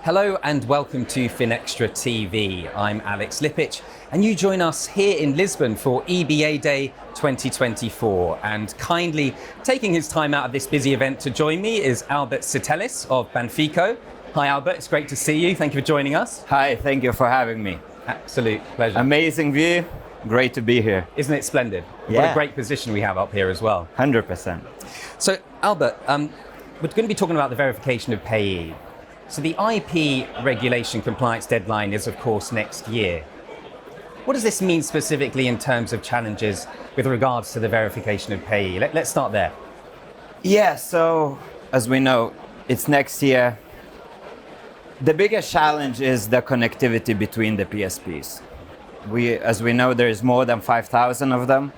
Hello and welcome to FinextraTV. I'm Alex Lippic and you join us here in Lisbon for EBAday 2024. And kindly taking his time out of this busy event to join me is Sitelis of Banfico. Hi Albert, it's great to see you. Thank you for joining us. Hi, thank you for having me. Absolute pleasure. Amazing view, great to be here. Isn't it splendid? Yeah. What a great position we have up here as well. 100%. So Albert, we're going to be talking about the verification of payee. So the IP regulation compliance deadline is of course next year. What does this mean specifically in terms of challenges with regards to the verification of payee? Let's start there. Yeah, so as we know, it's next year. The biggest challenge is the connectivity between the PSPs. As we know, there's more than 5,000 of them.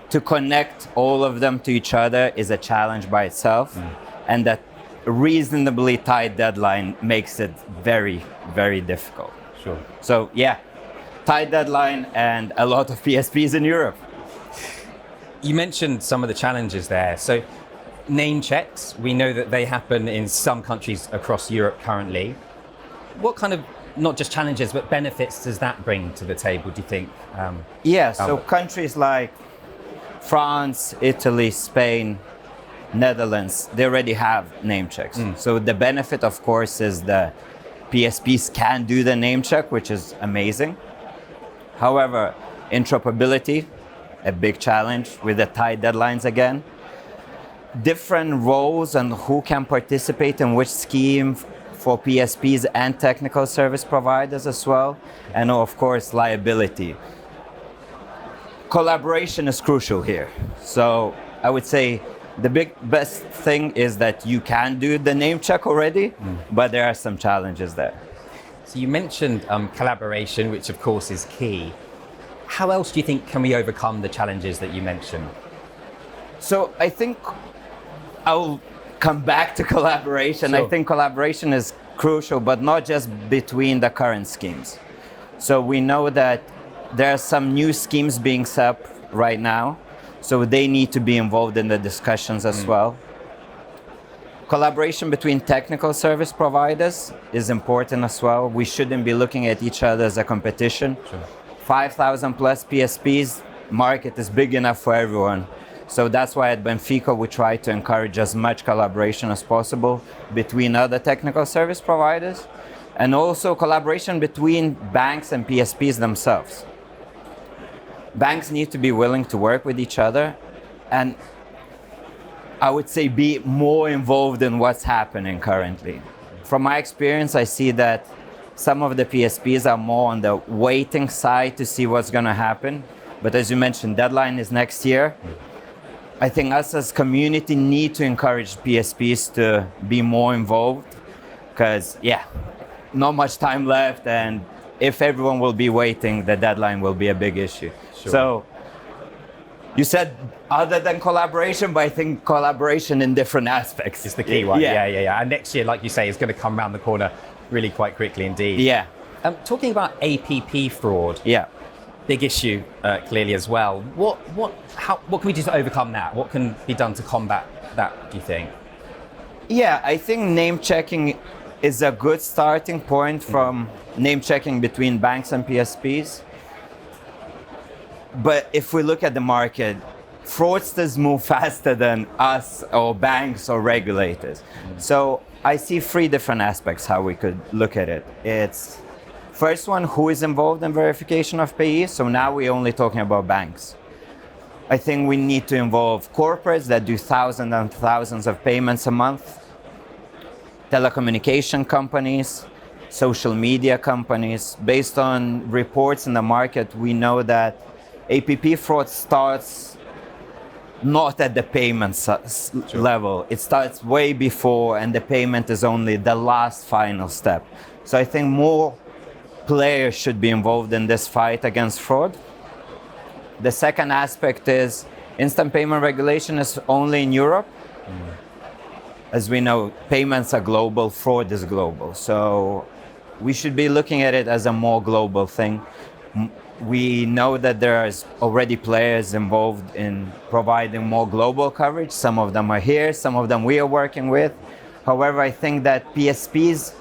To connect all of them to each other is a challenge by itself. And that reasonably tight deadline makes it very, very difficult. Sure. So yeah, tight deadline and a lot of PSPs in Europe. You mentioned some of the challenges there. So name checks, we know that they happen in some countries across Europe currently. What kind of, not just challenges, but benefits does that bring to the table, do you think? Yeah, so Albert? countries like France, Italy, Spain, Netherlands, they already have name checks. So the benefit, of course, is the PSPs can do the name check, which is amazing. However, interoperability, a big challenge with the tight deadlines again. Different roles and who can participate in which scheme for PSPs and technical service providers as well. And of course, liability. Collaboration is crucial here. So I would say the best thing is that you can do the name check already, but there are some challenges there. So you mentioned collaboration, which of course is key. How else do you think can we overcome the challenges that you mentioned? So I think I'll come back to collaboration. Sure. I think collaboration is crucial, but not just between the current schemes. So we know that there are some new schemes being set up right now. So they need to be involved in the discussions as well. Collaboration between technical service providers is important as well. We shouldn't be looking at each other as a competition. Sure. 5,000 plus PSPs, market is big enough for everyone. So that's why at Banfico we try to encourage as much collaboration as possible between other technical service providers, and also collaboration between banks and PSPs themselves. Banks need to be willing to work with each other and I would say be more involved in what's happening currently. From my experience, I see that some of the PSPs are more on the waiting side to see what's going to happen. But as you mentioned, deadline is next year. I think us as community need to encourage PSPs to be more involved because, yeah, not much time left, and if everyone will be waiting, the deadline will be a big issue. Sure. So you said other than collaboration, but I think collaboration in different aspects It's the key one. Yeah. And next year, like you say, is going to come around the corner really quite quickly indeed. Yeah. Talking about APP fraud, Yeah. big issue clearly as well. What can we do to overcome that? What can be done to combat that, do you think? Yeah, I think name checking is a good starting point from name checking between banks and PSPs. But if we look at the market, fraudsters move faster than us or banks or regulators. So I see three different aspects how we could look at it. It's first one, who is involved in verification of payee? So now we're only talking about banks. I think we need to involve corporates that do thousands and thousands of payments a month, telecommunication companies, social media companies. Based on reports in the market, we know that APP fraud starts not at the payment level. It starts way before, and the payment is only the last final step. So I think more players should be involved in this fight against fraud. The second aspect is instant payment regulation is only in Europe. As we know, payments are global, fraud is global. So we should be looking at it as a more global thing. We know that there are already players involved in providing more global coverage. Some of them are here, some of them we are working with. However, I think that PSPs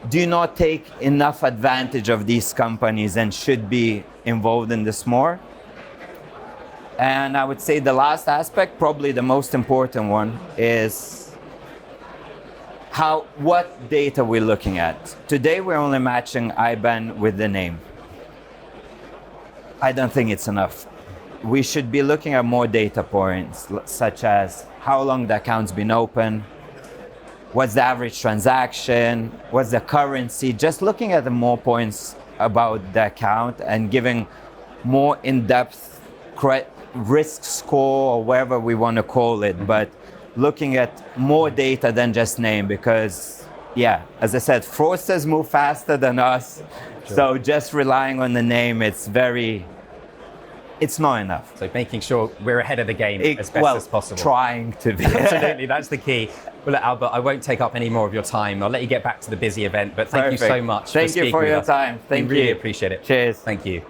do not take enough advantage of these companies and should be involved in this more. And I would say the last aspect, probably the most important one, is what data we're looking at. Today we're only matching IBAN with the name. I don't think it's enough. We should be looking at more data points, such as how long the account's been open, what's the average transaction, what's the currency, just looking at the more points about the account and giving more in-depth risk score or whatever we want to call it, but looking at more data than just name, because yeah, as I said, fraudsters move faster than us. Sure. So just relying on the name, it's not enough. So making sure we're ahead of the game as best as possible. Trying to be. Absolutely, that's the key. Well, look, Albert, I won't take up any more of your time. I'll let you get back to the busy event, but thank you so much Thank you for your time. Thank you. Really appreciate it. Cheers. Thank you.